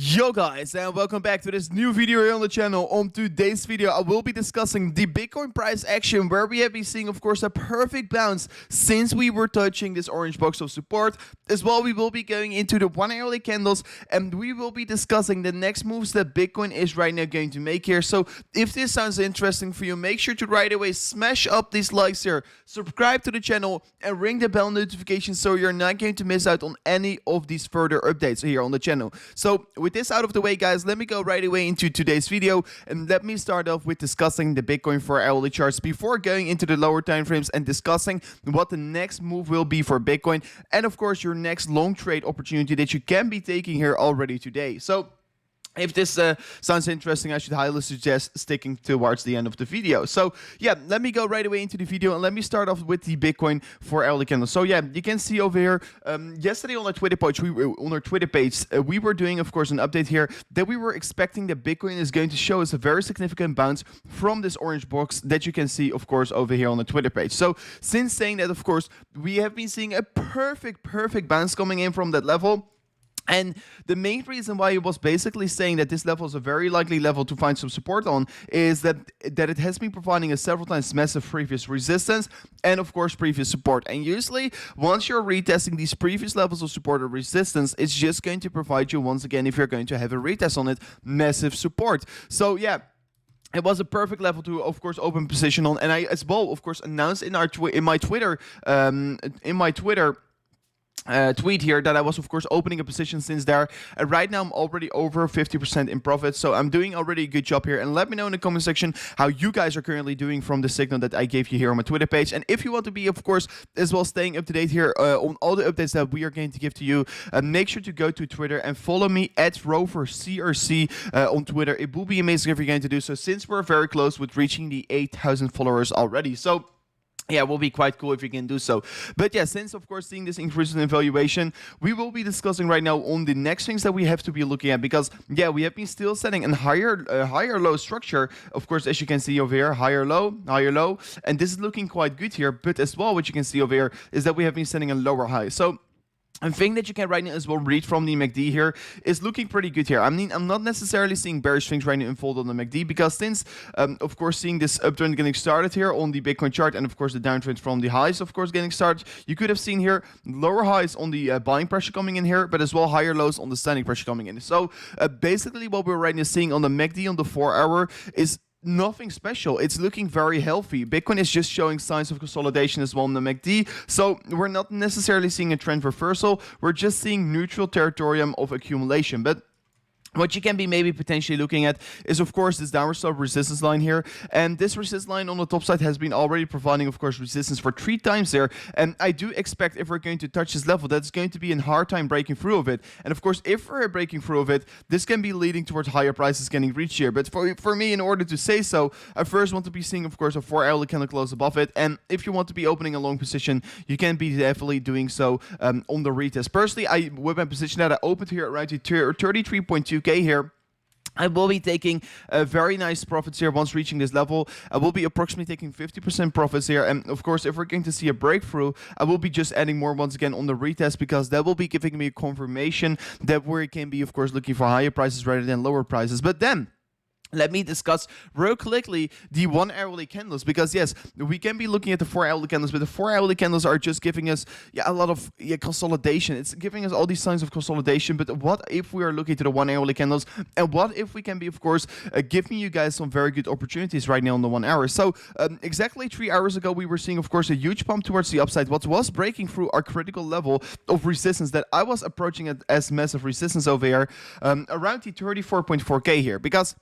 Yo guys, and welcome back to this new video here on the channel. On today's video I will be discussing the Bitcoin price action, where we have been seeing of course a perfect bounce since we were touching this orange box of support. As well, we will be going into the 1 hourly candles, and we will be discussing the next moves that Bitcoin is right now going to make here. So if this sounds interesting for you, make sure to right away smash up these likes here, subscribe to the channel, and ring the bell notification so you're not going to miss out on any of these further updates here on the channel. So with this out of the way, guys, let me go right away into today's video, and let me start off with discussing the Bitcoin 4 hourly charts before going into the lower time frames and discussing what the next move will be for Bitcoin, and of course your next long trade opportunity that you can be taking here already today. So if this sounds interesting, I should highly suggest sticking towards the end of the video. So yeah, let me go right away into the video, and let me start off with the Bitcoin 4 hourly candle. So yeah, you can see over here, yesterday on our Twitter page, we were doing, of course, an update here that we were expecting that Bitcoin is going to show us a very significant bounce from this orange box that you can see, of course, over here on the Twitter page. So since saying that, of course, we have been seeing a perfect bounce coming in from that level. And the main reason why it was basically saying that this level is a very likely level to find some support on is that it has been providing us several times massive previous resistance and of course previous support. And usually once you're retesting these previous levels of support or resistance, it's just going to provide you once again, if you're going to have a retest on it, massive support. So yeah, it was a perfect level to, of course, open position on. And I as well, of course, announced in my Twitter tweet here that I was, of course, opening a position since there. And right now I'm already over 50% in profit, so I'm doing already a good job here. And let me know in the comment section how you guys are currently doing from the signal that I gave you here on my Twitter page. And if you want to be, of course, as well staying up to date here on all the updates that we are going to give to you, make sure to go to Twitter and follow me at Rover CRC on Twitter. It will be amazing if you're going to do so, since we're very close with reaching the 8,000 followers already. So yeah, it will be quite cool if you can do so. But yeah, since of course seeing this increase in valuation, we will be discussing right now on the next things that we have to be looking at, because yeah, we have been still setting a higher low structure. Of course, as you can see over here, higher low, and this is looking quite good here. But as well, what you can see over here is that we have been setting a lower high. So a thing that you can right now as well read from the MACD here is looking pretty good here. I mean, I'm not necessarily seeing bearish things right now unfold on the MACD, because since, of course, seeing this uptrend getting started here on the Bitcoin chart, and of course the downtrend from the highs, of course, getting started, you could have seen here lower highs on the buying pressure coming in here, but as well higher lows on the standing pressure coming in. So basically what we're right now seeing on the MACD on the 4 hour is nothing special. It's looking very healthy. Bitcoin is just showing signs of consolidation as well in the MACD. So we're not necessarily seeing a trend reversal. We're just seeing neutral territorium of accumulation. But what you can be maybe potentially looking at is, of course, this downward slope resistance line here. And this resistance line on the top side has been already providing, of course, resistance for 3 times there. And I do expect if we're going to touch this level, that's going to be a hard time breaking through of it. And of course, if we're breaking through of it, this can be leading towards higher prices getting reached here. But for me, in order to say so, I first want to be seeing, of course, a 4 hourly candle close above it. And if you want to be opening a long position, you can be definitely doing so on the retest. Personally, with my position that I opened here around the 33.2k here, I will be taking very nice profits here once reaching this level. I will be approximately taking 50% profits here. And of course, if we're going to see a breakthrough, I will be just adding more once again on the retest, because that will be giving me a confirmation that we can be, of course, looking for higher prices rather than lower prices. But then let me discuss real quickly the 1 hourly candles, because yes, we can be looking at the 4 hourly candles, but the 4 hourly candles are just giving us a lot of consolidation. It's giving us all these signs of consolidation. But what if we are looking to the 1 hourly candles, and what if we can be, of course, giving you guys some very good opportunities right now on the 1 hour? So exactly 3 hours ago, we were seeing, of course, a huge pump towards the upside, what was breaking through our critical level of resistance that I was approaching as massive resistance over here, around the 34.4k here, because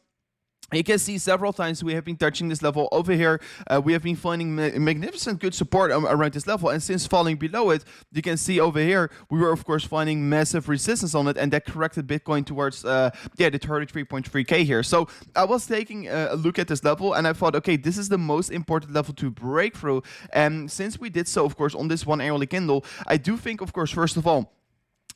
you can see several times we have been touching this level over here. We have been finding magnificent good support around this level, and since falling below it, you can see over here we were, of course, finding massive resistance on it, and that corrected Bitcoin towards the 33.3k here. So I was taking a look at this level, and I thought, okay, this is the most important level to break through. And since we did so, of course, on this 1 hourly candle, I do think, of course, first of all,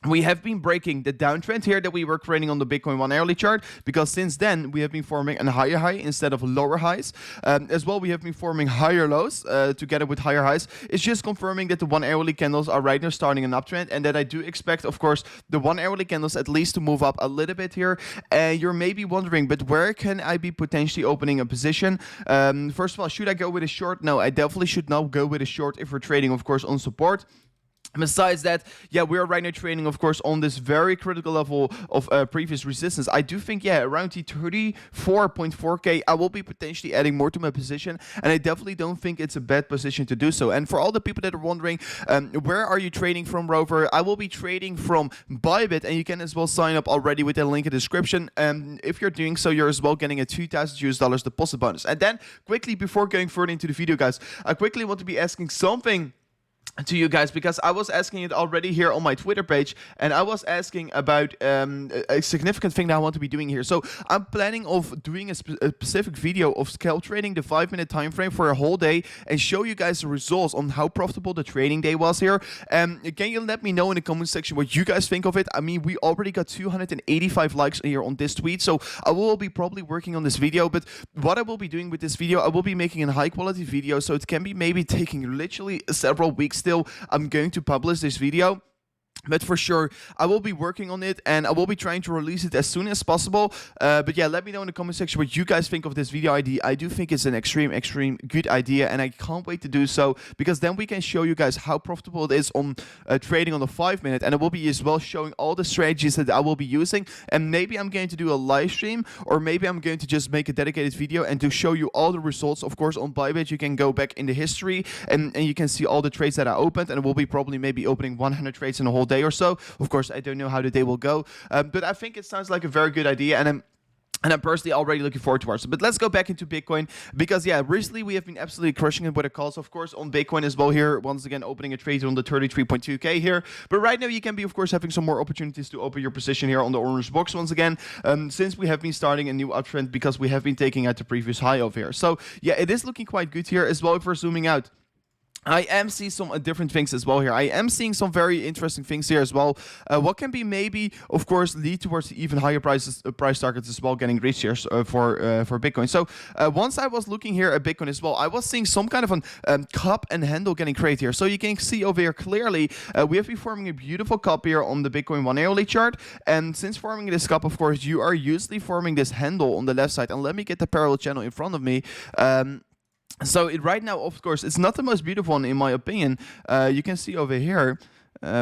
we have been breaking the downtrend here that we were creating on the Bitcoin 1 hourly chart, because since then we have been forming a higher high instead of lower highs. As well, we have been forming higher lows together with higher highs. It's just confirming that the 1 hourly candles are right now starting an uptrend, and that I do expect, of course, the 1 hourly candles at least to move up a little bit here. And you're maybe wondering, but where can I be potentially opening a position? First of all, should I go with a short? No, I definitely should not go with a short if we're trading, of course, on support. Besides that, yeah, we are right now trading, of course, on this very critical level of previous resistance. I do think, yeah, around the 34.4k, I will be potentially adding more to my position, and I definitely don't think it's a bad position to do so. And for all the people that are wondering, where are you trading from, Rover? I will be trading from Bybit, and you can as well sign up already with the link in the description. If you're doing so, you're as well getting a $2,000 deposit bonus. And then, quickly, before going further into the video, guys, I quickly want to be asking something to you guys, because I was asking it already here on my Twitter page, and I was asking about a significant thing that I want to be doing here. So I'm planning of doing a specific video of scalp trading, the 5-minute time frame for a whole day, and show you guys the results on how profitable the trading day was here. Can you let me know in the comment section what you guys think of it? I mean, we already got 285 likes here on this tweet, so I will be probably working on this video. But what I will be doing with this video, I will be making a high quality video, so it can be maybe taking literally several weeks still. I'm going to publish this video, but for sure, I will be working on it, and I will be trying to release it as soon as possible. But yeah, let me know in the comment section what you guys think of this video idea. I do think it's an extreme good idea, and I can't wait to do so, because then we can show you guys how profitable it is on trading on the 5-minute, and I will be as well showing all the strategies that I will be using. And maybe I'm going to do a live stream, or maybe I'm going to just make a dedicated video and to show you all the results. Of course, on Bybit, you can go back in the history, and you can see all the trades that I opened, and I will be probably maybe opening 100 trades in a whole day or so. Of course, I don't know how the day will go, but I think it sounds like a very good idea, and I'm personally already looking forward towards it. But let's go back into Bitcoin, because yeah, recently we have been absolutely crushing it with the calls, of course, on Bitcoin as well here. Once again, opening a trade on the 33.2k here. But right now you can be, of course, having some more opportunities to open your position here on the orange box once again, since we have been starting a new uptrend, because we have been taking out the previous high over here. So yeah, it is looking quite good here as well. If we're zooming out, I am seeing some different things as well here. I am seeing some very interesting things here as well. What can be maybe, of course, lead towards even higher price targets as well getting reached here for Bitcoin. So once I was looking here at Bitcoin as well, I was seeing some kind of a cup and handle getting created here. So you can see over here clearly, we have been forming a beautiful cup here on the Bitcoin 1 hourly chart. And since forming this cup, of course, you are usually forming this handle on the left side. And let me get the parallel channel in front of me. So right now, of course, it's not the most beautiful one in my opinion. You can see over here,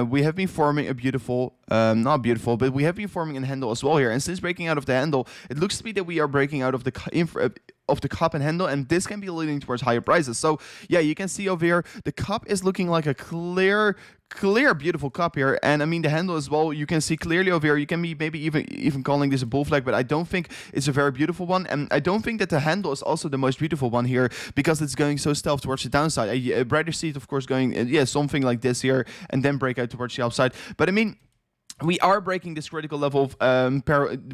we have been forming a beautiful, not beautiful, but we have been forming a handle as well here. And since breaking out of the handle, it looks to me that we are breaking out of the cup and handle, and this can be leading towards higher prices. So yeah, you can see over here, the cup is looking like a clear beautiful cup here, and I mean the handle as well, you can see clearly over here. You can be maybe even calling this a bull flag, but I don't think it's a very beautiful one, and I don't think that the handle is also the most beautiful one here, because it's going so stealth towards the downside. I'd rather see it, of course, going yeah, something like this here, and then break out towards the upside. But I mean, we are breaking this critical level of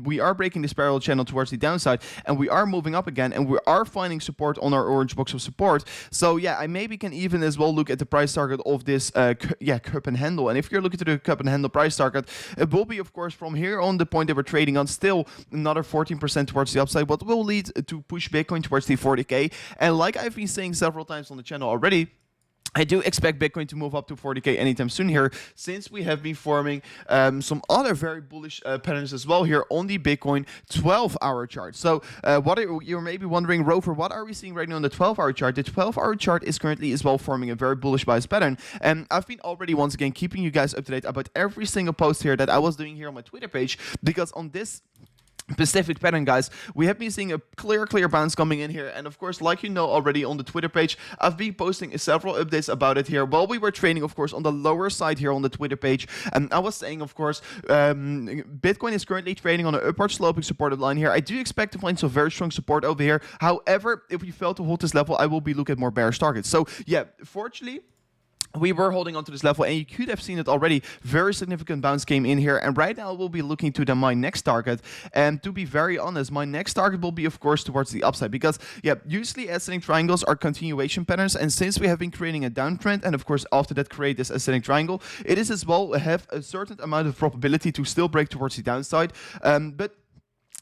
we are breaking this parallel channel towards the downside, and we are moving up again, and we are finding support on our orange box of support. So yeah, I maybe can even as well look at the price target of this cup and handle. And if you're looking to the cup and handle price target, it will be, of course, from here on the point that we're trading on, still another 14% towards the upside, what will lead to push Bitcoin towards the 40k. And like I've been saying several times on the channel already, I do expect Bitcoin to move up to 40k anytime soon here, since we have been forming some other very bullish patterns as well here on the Bitcoin 12-hour chart. So you're maybe wondering, Rover, what are we seeing right now on the 12-hour chart? The 12-hour chart is currently as well forming a very bullish bias pattern, and I've been already once again keeping you guys up to date about every single post here that I was doing here on my Twitter page, because on this specific pattern, guys, we have been seeing a clear bounce coming in here. And of course, like you know already on the Twitter page, I've been posting several updates about it here while we were trading, of course, on the lower side here on the Twitter page. And I was saying, of course, Bitcoin is currently trading on an upward sloping supported line here. I do expect to find some very strong support over here. However, if we fail to hold this level, I will be looking at more bearish targets. So yeah, fortunately, we were holding on to this level, and you could have seen it already. Very significant bounce came in here, and right now we'll be looking to my next target. And to be very honest, my next target will be, of course, towards the upside, because usually ascending triangles are continuation patterns, and since we have been creating a downtrend, and of course after that create this ascending triangle, it is as well have a certain amount of probability to still break towards the downside. But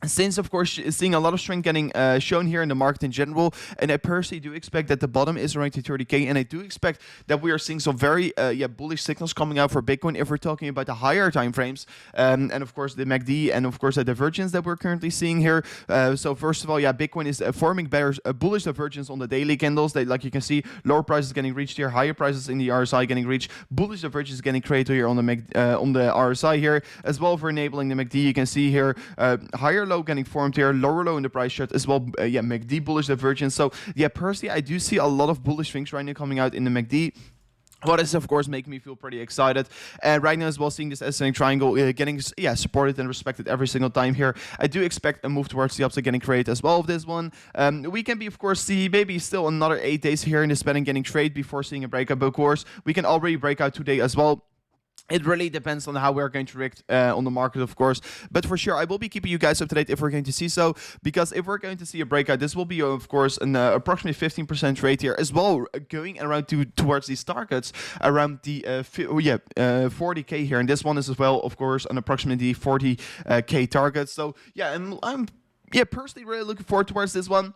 since, of course, seeing a lot of strength getting shown here in the market in general, and I personally do expect that the bottom is around the 30K, and I do expect that we are seeing some very bullish signals coming out for Bitcoin if we're talking about the higher time frames, and of course the MACD, and of course the divergence that we're currently seeing here. So first of all, Bitcoin is forming better bullish divergence on the daily candles. They, like you can see, lower prices getting reached here, higher prices in the RSI getting reached, bullish divergence getting created here on the RSI here as well. For enabling the MACD, you can see here higher low getting formed here, lower low in the price chart as well. MACD bullish divergence. So personally, I do see a lot of bullish things right now coming out in the MACD. What is, of course, making me feel pretty excited. And right now as well, seeing this ascending triangle getting supported and respected every single time here. I do expect a move towards the upside getting created as well of this one. We can be, of course, see maybe still another 8 days here in this pattern getting traded before seeing a breakout. But of course, we can already break out today as well. It really depends on how we're going to react on the market, of course. But for sure, I will be keeping you guys up to date if we're going to see so. Because if we're going to see a breakout, this will be, of course, an approximately 15% trade here as well, going around towards these targets around the 40K here. And this one is as well, of course, an approximately 40K target. So I'm personally really looking forward towards this one.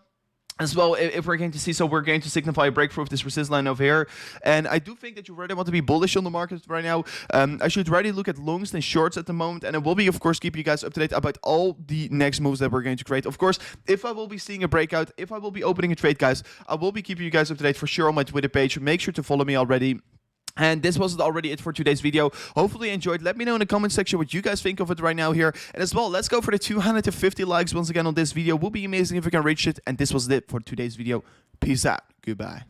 As well, if we're going to see so, we're going to signify a breakthrough of this resistance line over here. And I do think that you really want to be bullish on the market right now. I should really look at longs and shorts at the moment. And I will be, of course, keeping you guys up to date about all the next moves that we're going to create. Of course, if I will be seeing a breakout, if I will be opening a trade, guys, I will be keeping you guys up to date for sure on my Twitter page. Make sure to follow me already. And this was already it for today's video. Hopefully you enjoyed. Let me know in the comment section what you guys think of it right now here. And as well, let's go for the 250 likes once again on this video. It will be amazing if we can reach it. And this was it for today's video. Peace out. Goodbye.